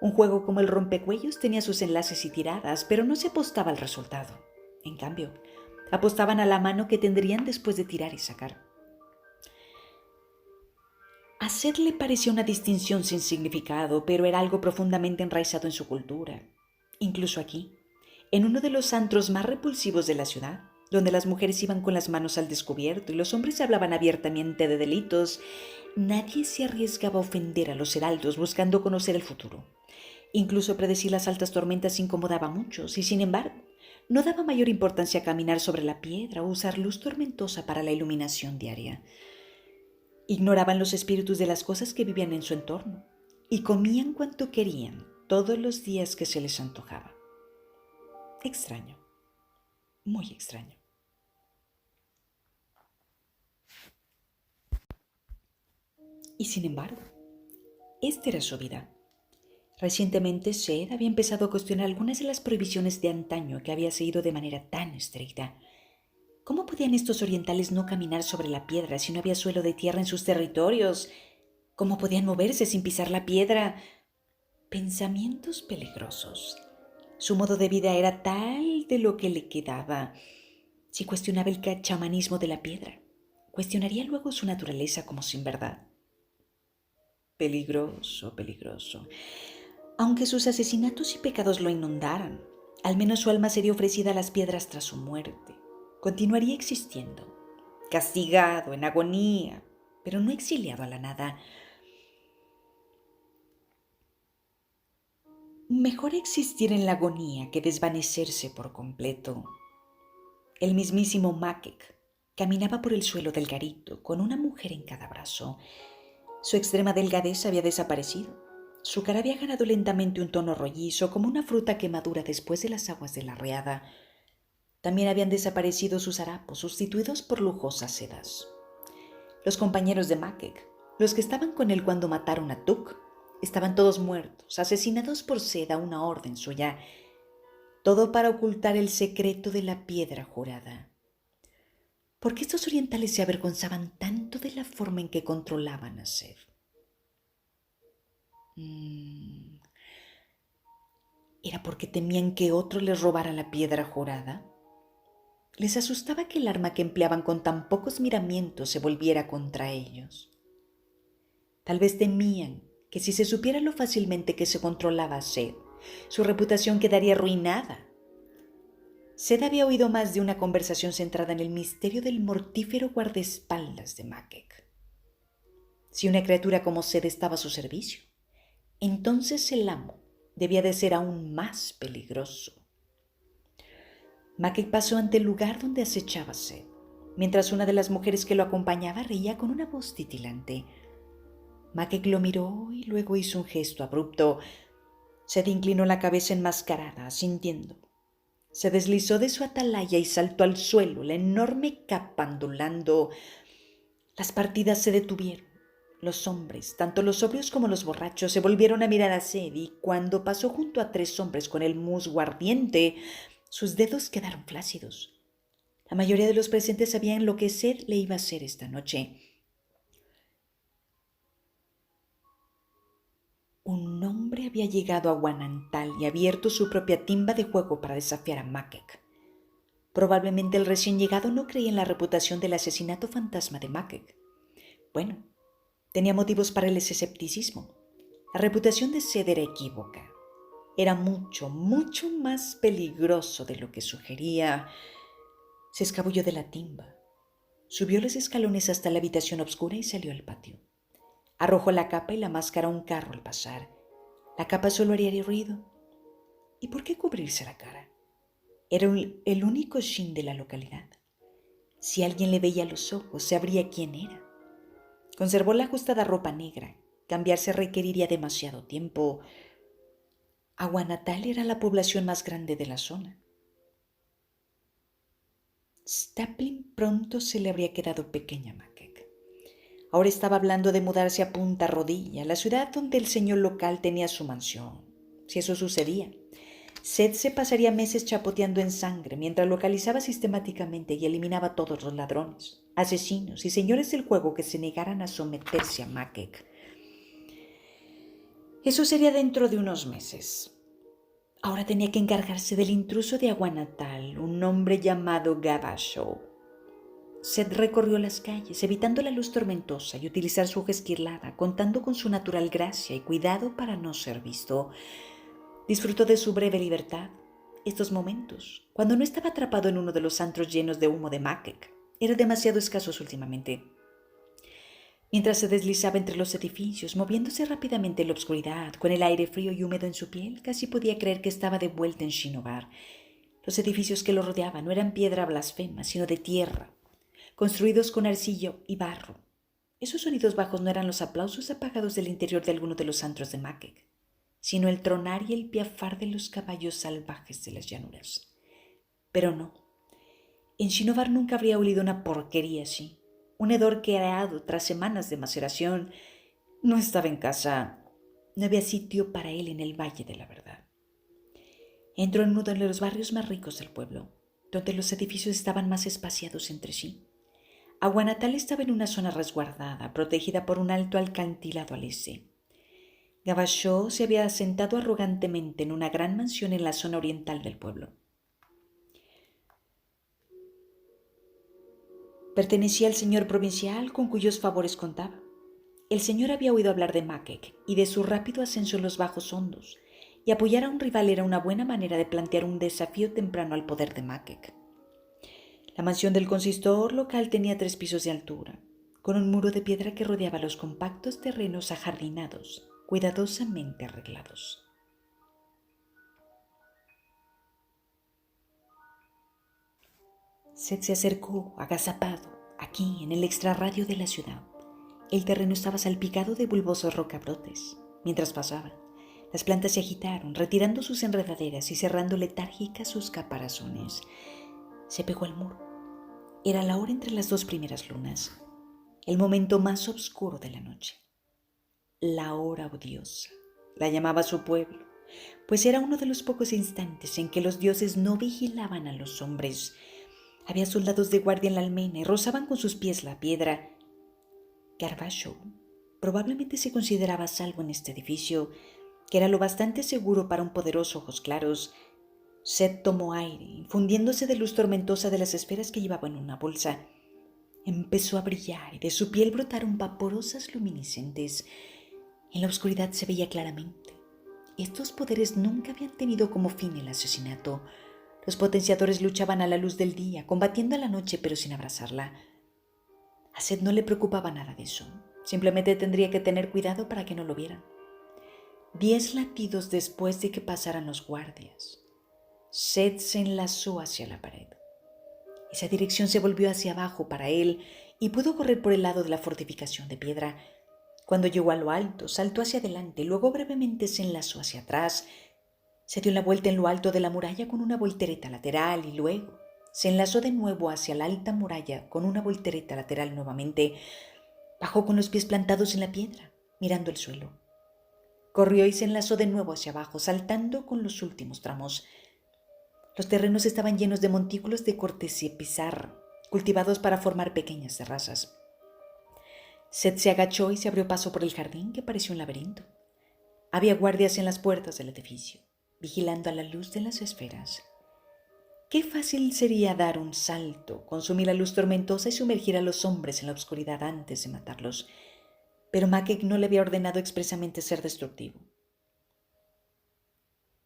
A: Un juego como el rompecuellos tenía sus enlaces y tiradas, pero no se apostaba al resultado. En cambio, apostaban a la mano que tendrían después de tirar y sacar. A Sed le parecía una distinción sin significado, pero era algo profundamente enraizado en su cultura. Incluso aquí, en uno de los antros más repulsivos de la ciudad, donde las mujeres iban con las manos al descubierto y los hombres hablaban abiertamente de delitos, nadie se arriesgaba a ofender a los heraldos buscando conocer el futuro. Incluso predecir las altas tormentas incomodaba a muchos y, sin embargo, no daba mayor importancia a caminar sobre la piedra o usar luz tormentosa para la iluminación diaria. Ignoraban los espíritus de las cosas que vivían en su entorno y comían cuanto querían todos los días que se les antojaba. Extraño, muy extraño. Y sin embargo, esta era su vida. Recientemente Seth había empezado a cuestionar algunas de las prohibiciones de antaño que había seguido de manera tan estricta. ¿Cómo podían estos orientales no caminar sobre la piedra si no había suelo de tierra en sus territorios? ¿Cómo podían moverse sin pisar la piedra? Pensamientos peligrosos. Su modo de vida era tal de lo que le quedaba. Si cuestionaba el chamanismo de la piedra, cuestionaría luego su naturaleza como sin verdad. Peligroso, peligroso. Aunque sus asesinatos y pecados lo inundaran, al menos su alma sería ofrecida a las piedras tras su muerte. Continuaría existiendo, castigado, en agonía, pero no exiliado a la nada. Mejor existir en la agonía que desvanecerse por completo. El mismísimo Makek caminaba por el suelo del garito con una mujer en cada brazo. Su extrema delgadez había desaparecido. Su cara había ganado lentamente un tono rollizo, como una fruta que madura después de las aguas de la riada. También habían desaparecido sus harapos, sustituidos por lujosas sedas. Los compañeros de Makek, los que estaban con él cuando mataron a Tuk, estaban todos muertos, asesinados por Sed a una orden suya. Todo para ocultar el secreto de la piedra jurada. ¿Por qué estos orientales se avergonzaban tanto de la forma en que controlaban a Sed? ¿Era porque temían que otro les robara la piedra jurada? Les asustaba que el arma que empleaban con tan pocos miramientos se volviera contra ellos. Tal vez temían que si se supiera lo fácilmente que se controlaba a Sed, su reputación quedaría arruinada. Sed había oído más de una conversación centrada en el misterio del mortífero guardaespaldas de Makek. Si una criatura como Sed estaba a su servicio, entonces el amo debía de ser aún más peligroso. Makek pasó ante el lugar donde acechaba Sed, mientras una de las mujeres que lo acompañaba reía con una voz titilante. Makek lo miró y luego hizo un gesto abrupto. Sed inclinó la cabeza enmascarada, asintiendo. Se deslizó de su atalaya y saltó al suelo, la enorme capa ondulando. Las partidas se detuvieron. Los hombres, tanto los sobrios como los borrachos, se volvieron a mirar a Sed y cuando pasó junto a 3 hombres con el musgo ardiente, sus dedos quedaron flácidos. La mayoría de los presentes sabían lo que Sed le iba a hacer esta noche. Un hombre había llegado a Guanantal y abierto su propia timba de juego para desafiar a Makek. Probablemente el recién llegado no creía en la reputación del asesinato fantasma de Makek. Bueno, tenía motivos para el escepticismo. La reputación de Sed era equívoca. Era mucho, mucho más peligroso de lo que sugería. Se escabulló de la timba, subió los escalones hasta la habitación oscura y salió al patio. Arrojó la capa y la máscara a un carro al pasar. La capa solo haría ruido. ¿Y por qué cubrirse la cara? Era el único shin de la localidad. Si alguien le veía los ojos, sabría quién era. Conservó la ajustada ropa negra. Cambiarse requeriría demasiado tiempo. Aguanatal era la población más grande de la zona. Stapling pronto se le habría quedado pequeña a Makek. Ahora estaba hablando de mudarse a Punta Rodilla, la ciudad donde el señor local tenía su mansión. Si eso sucedía, Sed se pasaría meses chapoteando en sangre mientras localizaba sistemáticamente y eliminaba a todos los ladrones, asesinos y señores del juego que se negaran a someterse a Makek. Eso sería dentro de unos meses. Ahora tenía que encargarse del intruso de Aguanatal, un hombre llamado Gavashow. Sed recorrió las calles, evitando la luz tormentosa y utilizar su hoja esquirlada, contando con su natural gracia y cuidado para no ser visto. Disfrutó de su breve libertad. estos momentos, cuando no estaba atrapado en uno de los antros llenos de humo de Makek. Eran demasiado escasos últimamente. Mientras se deslizaba entre los edificios, moviéndose rápidamente en la oscuridad, con el aire frío y húmedo en su piel, casi podía creer que estaba de vuelta en Shinobar. Los edificios que lo rodeaban no eran piedra blasfema, sino de tierra, construidos con arcilla y barro. Esos sonidos bajos no eran los aplausos apagados del interior de alguno de los antros de Makek, sino el tronar y el piafar de los caballos salvajes de las llanuras. Pero no, en Shinobar nunca habría olido una porquería así. Un hedor creado tras semanas de maceración. No estaba en casa. No había sitio para él en el Valle de la Verdad. Entró en uno de los barrios más ricos del pueblo, donde los edificios estaban más espaciados entre sí. Agua Natal estaba en una zona resguardada, protegida por un alto acantilado al este. Gabachó se había asentado arrogantemente en una gran mansión en la zona oriental del pueblo. Pertenecía al señor provincial con cuyos favores contaba. El señor había oído hablar de Makek y de su rápido ascenso en los bajos hondos, y apoyar a un rival era una buena manera de plantear un desafío temprano al poder de Makek. La mansión del consistor local tenía 3 pisos de altura, con un muro de piedra que rodeaba los compactos terrenos ajardinados, cuidadosamente arreglados. Seth se acercó, agazapado, aquí, en el extrarradio de la ciudad. El terreno estaba salpicado de bulbosos rocabrotes. Mientras pasaba, las plantas se agitaron, retirando sus enredaderas y cerrando letárgicas sus caparazones. Se pegó al muro. Era la hora entre las 2 primeras lunas, el momento más oscuro de la noche. La hora odiosa, la llamaba su pueblo, pues era uno de los pocos instantes en que los dioses no vigilaban a los hombres. Había soldados de guardia en la almena y rozaban con sus pies la piedra. Garbashow probablemente se consideraba a salvo en este edificio, que era lo bastante seguro para un poderoso ojos claros. Seth tomó aire, infundiéndose de luz tormentosa de las esferas que llevaba en una bolsa. Empezó a brillar y de su piel brotaron vaporosas luminiscentes. En la oscuridad se veía claramente. Estos poderes nunca habían tenido como fin el asesinato. Los potenciadores luchaban a la luz del día, combatiendo a la noche pero sin abrazarla. A Seth no le preocupaba nada de eso. Simplemente tendría que tener cuidado para que no lo vieran. 10 latidos después de que pasaran los guardias, Seth se enlazó hacia la pared. Esa dirección se volvió hacia abajo para él y pudo correr por el lado de la fortificación de piedra. Cuando llegó a lo alto, saltó hacia adelante, luego brevemente se enlazó hacia atrás. Se dio la vuelta en lo alto de la muralla con una voltereta lateral y luego se enlazó de nuevo hacia la alta muralla con una voltereta lateral nuevamente. Bajó con los pies plantados en la piedra, mirando el suelo. Corrió y se enlazó de nuevo hacia abajo, saltando con los últimos tramos. Los terrenos estaban llenos de montículos de cortesía pizarra, cultivados para formar pequeñas terrazas. Seth se agachó y se abrió paso por el jardín que parecía un laberinto. Había guardias en las puertas del edificio, vigilando a la luz de las esferas. Qué fácil sería dar un salto, consumir la luz tormentosa y sumergir a los hombres en la oscuridad antes de matarlos. Pero Makek no le había ordenado expresamente ser destructivo.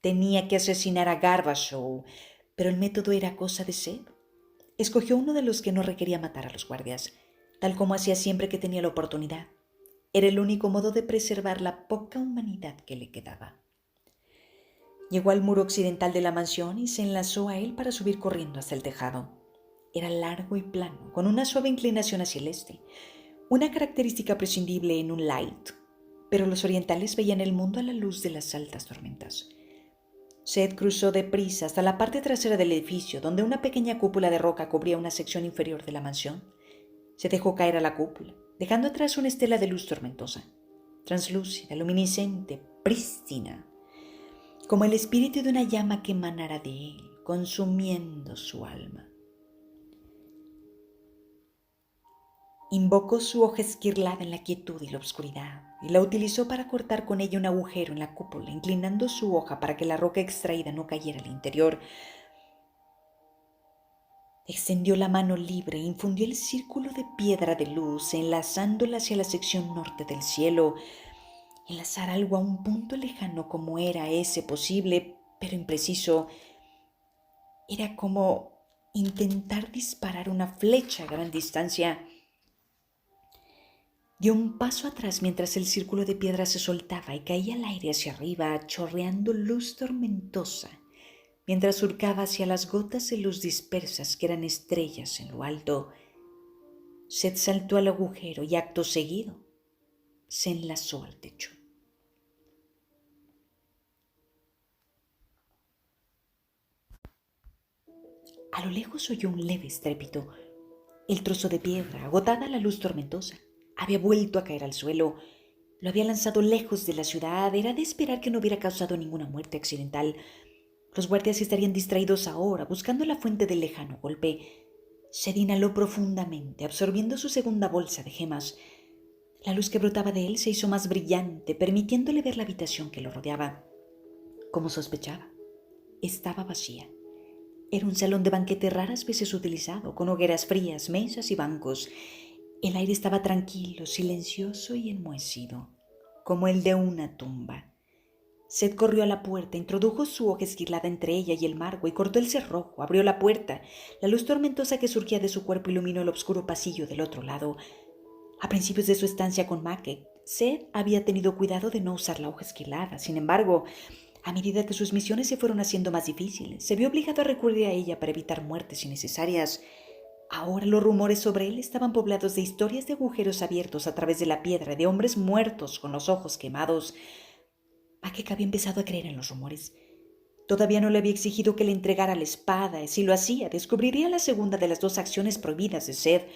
A: Tenía que asesinar a Garbashow, pero el método era cosa de Seth. Escogió uno de los que no requería matar a los guardias, tal como hacía siempre que tenía la oportunidad. Era el único modo de preservar la poca humanidad que le quedaba. Llegó al muro occidental de la mansión y se enlazó a él para subir corriendo hasta el tejado. Era largo y plano, con una suave inclinación hacia el este, una característica prescindible en un light, pero los orientales veían el mundo a la luz de las altas tormentas. Seth cruzó deprisa hasta la parte trasera del edificio, donde una pequeña cúpula de roca cubría una sección inferior de la mansión. Se dejó caer a la cúpula, dejando atrás una estela de luz tormentosa, translúcida, luminiscente, prístina, como el espíritu de una llama que emanara de él, consumiendo su alma. Invocó su hoja esquirlada en la quietud y la oscuridad, y la utilizó para cortar con ella un agujero en la cúpula, inclinando su hoja para que la roca extraída no cayera al interior. Extendió la mano libre e infundió el círculo de piedra de luz, enlazándola hacia la sección norte del cielo. Enlazar algo a un punto lejano como era ese posible, pero impreciso. Era como intentar disparar una flecha a gran distancia. Dio un paso atrás mientras el círculo de piedra se soltaba y caía al aire hacia arriba, chorreando luz tormentosa, mientras surcaba hacia las gotas de luz dispersas que eran estrellas en lo alto. Seth saltó al agujero y acto seguido se enlazó al techo. A lo lejos oyó un leve estrépito. El trozo de piedra, agotada la luz tormentosa, había vuelto a caer al suelo. Lo había lanzado lejos de la ciudad. Era de esperar que no hubiera causado ninguna muerte accidental. Los guardias estarían distraídos ahora, buscando la fuente del lejano golpe. Seth inhaló profundamente, absorbiendo su segunda bolsa de gemas. La luz que brotaba de él se hizo más brillante, permitiéndole ver la habitación que lo rodeaba. Como sospechaba, estaba vacía. Era un salón de banquete raras veces utilizado, con hogueras frías, mesas y bancos. El aire estaba tranquilo, silencioso y enmohecido, como el de una tumba. Seth corrió a la puerta, introdujo su hoja esquilada entre ella y el marco y cortó el cerrojo, abrió la puerta. La luz tormentosa que surgía de su cuerpo iluminó el oscuro pasillo del otro lado. A principios de su estancia con Mackey, Seth había tenido cuidado de no usar la hoja esquilada. Sin embargo, a medida que sus misiones se fueron haciendo más difíciles, se vio obligado a recurrir a ella para evitar muertes innecesarias. Ahora los rumores sobre él estaban poblados de historias de agujeros abiertos a través de la piedra, de hombres muertos con los ojos quemados. Mackey había empezado a creer en los rumores. Todavía no le había exigido que le entregara la espada, y si lo hacía, descubriría la segunda de las dos acciones prohibidas de Seth.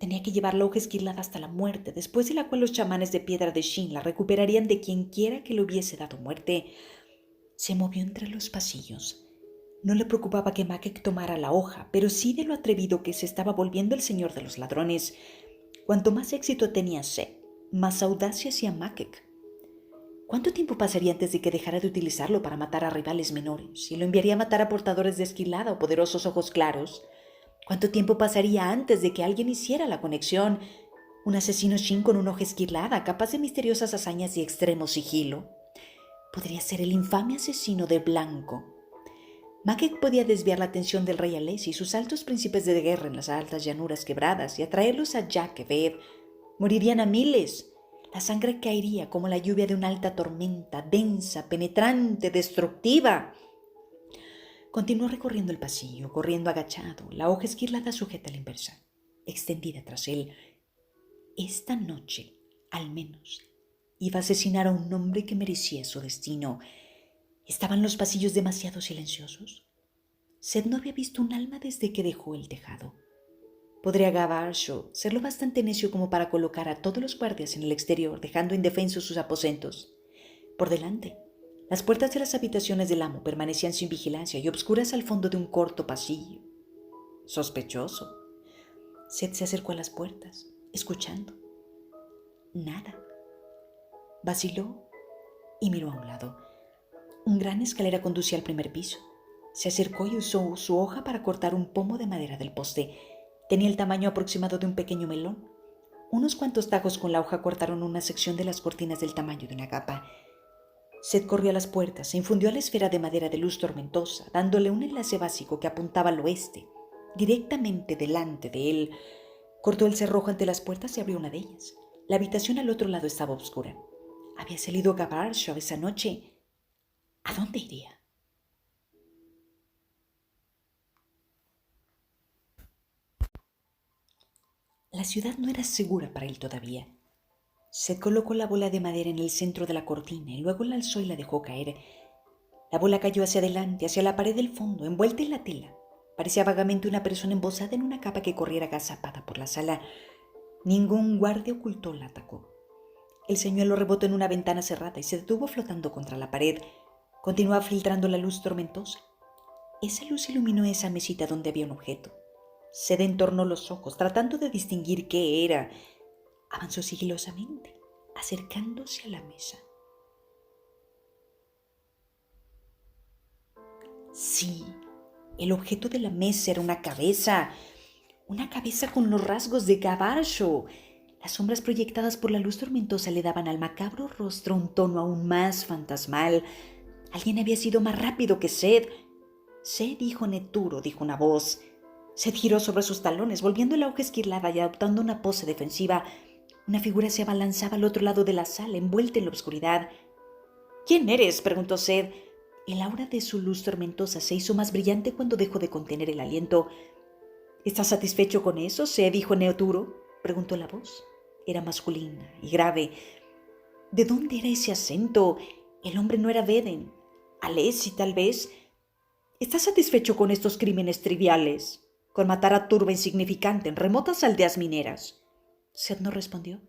A: Tenía que llevar la hoja esquilada hasta la muerte, después de la cual los chamanes de piedra de Shin la recuperarían de quien quiera que le hubiese dado muerte. Se movió entre los pasillos. No le preocupaba que Mackek tomara la hoja, pero sí de lo atrevido que se estaba volviendo el señor de los ladrones. Cuanto más éxito tenía Seth, más audacia hacía Mackek. ¿Cuánto tiempo pasaría antes de que dejara de utilizarlo para matar a rivales menores y lo enviaría a matar a portadores de esquilada o poderosos ojos claros? ¿Cuánto tiempo pasaría antes de que alguien hiciera la conexión? Un asesino Shin con una hoja esquilada, capaz de misteriosas hazañas y extremo sigilo. Podría ser el infame asesino de Blanco. Mackek podía desviar la atención del rey Alessi y sus altos príncipes de guerra en las altas llanuras quebradas y atraerlos a Jakeved. Morirían a miles. La sangre caería como la lluvia de una alta tormenta, densa, penetrante, destructiva. Continuó recorriendo el pasillo, corriendo agachado, la hoja esquilada sujeta a la inversa, extendida tras él. Esta noche, al menos, iba a asesinar a un hombre que merecía su destino. ¿Estaban los pasillos demasiado silenciosos? Seth no había visto un alma desde que dejó el tejado. Podría Gavarsho ser lo bastante necio como para colocar a todos los guardias en el exterior, dejando indefensos sus aposentos. Por delante, las puertas de las habitaciones del amo permanecían sin vigilancia y obscuras al fondo de un corto pasillo. Sospechoso. Seth se acercó a las puertas, escuchando. Nada. Vaciló y miró a un lado. Una gran escalera conducía al primer piso. Se acercó y usó su hoja para cortar un pomo de madera del poste. Tenía el tamaño aproximado de un pequeño melón. Unos cuantos tajos con la hoja cortaron una sección de las cortinas del tamaño de una capa. Seth corrió a las puertas, se infundió a la esfera de madera de luz tormentosa, dándole un enlace básico que apuntaba al oeste, directamente delante de él. Cortó el cerrojo ante las puertas y abrió una de ellas. La habitación al otro lado estaba oscura. Había salido Gavarsho esa noche. ¿A dónde iría? La ciudad no era segura para él todavía. Se colocó la bola de madera en el centro de la cortina y luego la alzó y la dejó caer. La bola cayó hacia adelante, hacia la pared del fondo, envuelta en la tela. Parecía vagamente una persona embosada en una capa que corriera agazapada por la sala. Ningún guardia oculto la atacó. El señuelo rebotó en una ventana cerrada y se detuvo flotando contra la pared. Continuaba filtrando la luz tormentosa. Esa luz iluminó esa mesita donde había un objeto. Seth entornó los ojos, tratando de distinguir qué era. Avanzó sigilosamente, acercándose a la mesa. Sí, el objeto de la mesa era una cabeza con los rasgos de Gavarsho. Las sombras proyectadas por la luz tormentosa le daban al macabro rostro un tono aún más fantasmal. Alguien había sido más rápido que Seth. «Sé», dijo Neturo, dijo una voz. Seth giró sobre sus talones, volviendo la hoja esquirlada y adoptando una pose defensiva. Una figura se abalanzaba al otro lado de la sala, envuelta en la oscuridad. «¿Quién eres?», preguntó Seth. El aura de su luz tormentosa se hizo más brillante cuando dejó de contener el aliento. «¿Estás satisfecho con eso?», Seth dijo Neturo, preguntó la voz. Era masculina y grave. ¿De dónde era ese acento? El hombre no era Veden. Alessi, tal vez. ¿Estás satisfecho con estos crímenes triviales? Con matar a turba insignificante en remotas aldeas mineras. Seth no respondió.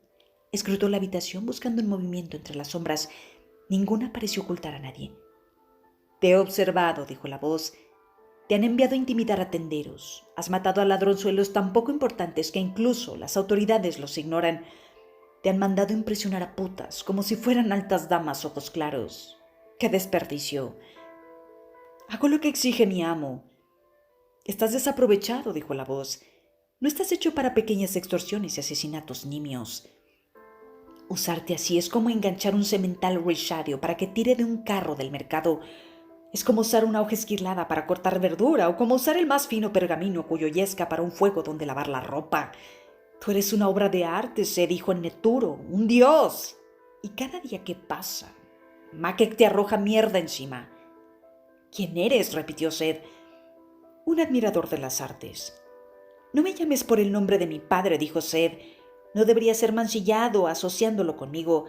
A: Escrutó la habitación buscando un movimiento entre las sombras. Ninguna pareció ocultar a nadie. «Te he observado», dijo la voz. «Te han enviado a intimidar a tenderos. Has matado a ladronzuelos tan poco importantes que incluso las autoridades los ignoran. Te han mandado impresionar a putas, como si fueran altas damas ojos claros. ¡Qué desperdicio! Hago lo que exige mi amo». «Estás desaprovechado», dijo la voz. «No estás hecho para pequeñas extorsiones y asesinatos nimios. Usarte así es como enganchar un semental rishadio para que tire de un carro del mercado. Es como usar una hoja esquirlada para cortar verdura o como usar el más fino pergamino cuyo yesca para un fuego donde lavar la ropa. Tú eres una obra de arte», se dijo Neturo, «un dios. Y cada día que pasa, Makek te arroja mierda encima». «¿Quién eres?», repitió Seth. «Un admirador de las artes». «No me llames por el nombre de mi padre», dijo Seth. «No debería ser mancillado asociándolo conmigo».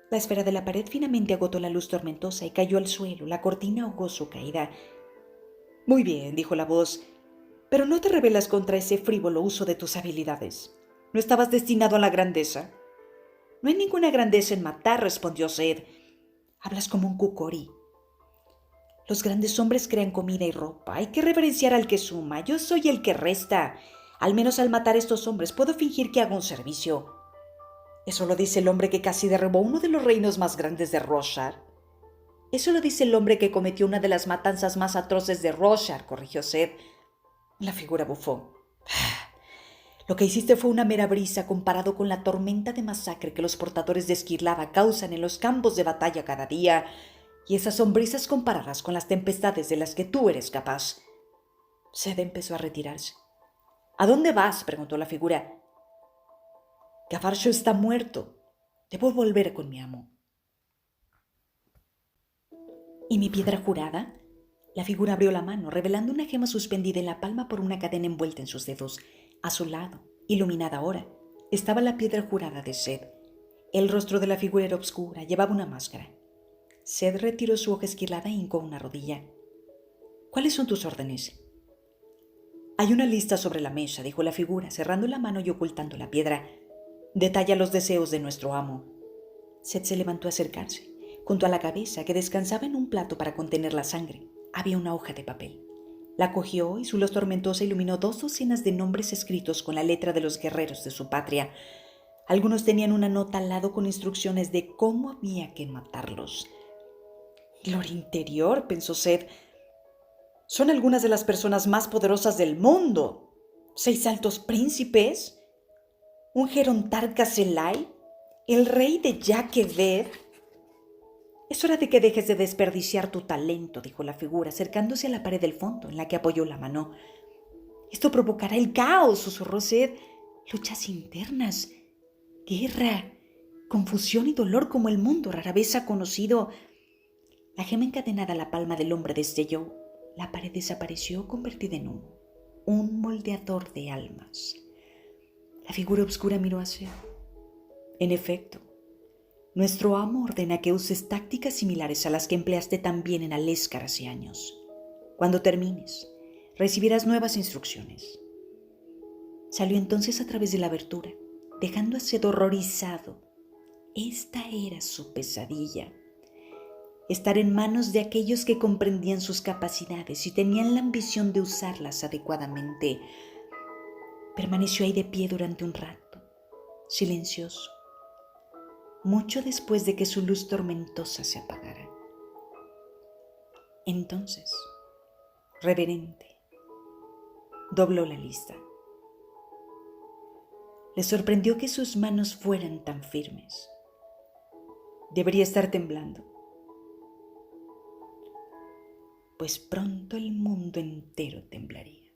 A: La esfera de la pared finalmente agotó la luz tormentosa y cayó al suelo. La cortina ahogó su caída. «Muy bien», dijo la voz, «pero no te rebelas contra ese frívolo uso de tus habilidades. ¿No estabas destinado a la grandeza?» «No hay ninguna grandeza en matar», respondió Seth. «Hablas como un cucori. Los grandes hombres crean comida y ropa. Hay que reverenciar al que suma. Yo soy el que resta. Al menos al matar a estos hombres puedo fingir que hago un servicio». «Eso lo dice el hombre que casi derribó uno de los reinos más grandes de Roshar». «Eso lo dice el hombre que cometió una de las matanzas más atroces de Roshar», corrigió Seth. La figura bufó. «Lo que hiciste fue una mera brisa comparado con la tormenta de masacre que los portadores de Esquirlada causan en los campos de batalla cada día, y esas son brisas comparadas con las tempestades de las que tú eres capaz». Seth empezó a retirarse. «¿A dónde vas?», preguntó la figura. «Gafarsho está muerto. Debo volver con mi amo». «¿Y mi piedra jurada?». La figura abrió la mano, revelando una gema suspendida en la palma por una cadena envuelta en sus dedos. A su lado, iluminada ahora, estaba la piedra jurada de Seth. El rostro de la figura era obscura, llevaba una máscara. Seth retiró su hoja esquilada e hincó una rodilla. «¿Cuáles son tus órdenes?». «Hay una lista sobre la mesa», dijo la figura, cerrando la mano y ocultando la piedra. «Detalla los deseos de nuestro amo». Seth se levantó a acercarse. Junto a la cabeza, que descansaba en un plato para contener la sangre, había una hoja de papel. La cogió y su luz tormentosa iluminó 2 docenas de nombres escritos con la letra de los guerreros de su patria. Algunos tenían una nota al lado con instrucciones de cómo había que matarlos. «Gloria interior», pensó Seth. «Son algunas de las personas más poderosas del mundo. 6 altos príncipes, un Gerontar Caselai, el rey de Yakeved». «Es hora de que dejes de desperdiciar tu talento», dijo la figura, acercándose a la pared del fondo, en la que apoyó la mano. «Esto provocará el caos», susurró Seth. «Luchas internas, guerra, confusión y dolor como el mundo rara vez ha conocido». La gema encadenada a la palma del hombre destelló. La pared desapareció, convertida en humo. Un moldeador de almas. La figura oscura miró hacia. «En efecto, nuestro amo ordena que uses tácticas similares a las que empleaste también en Aleskar hace años. Cuando termines, recibirás nuevas instrucciones». Salió entonces a través de la abertura, dejando a Seth horrorizado. Esta era su pesadilla. Estar en manos de aquellos que comprendían sus capacidades y tenían la ambición de usarlas adecuadamente. Permaneció ahí de pie durante un rato, silencioso, mucho después de que su luz tormentosa se apagara. Entonces, reverente, dobló la lista. Le sorprendió que sus manos fueran tan firmes. Debería estar temblando. pues pronto el mundo entero temblaría.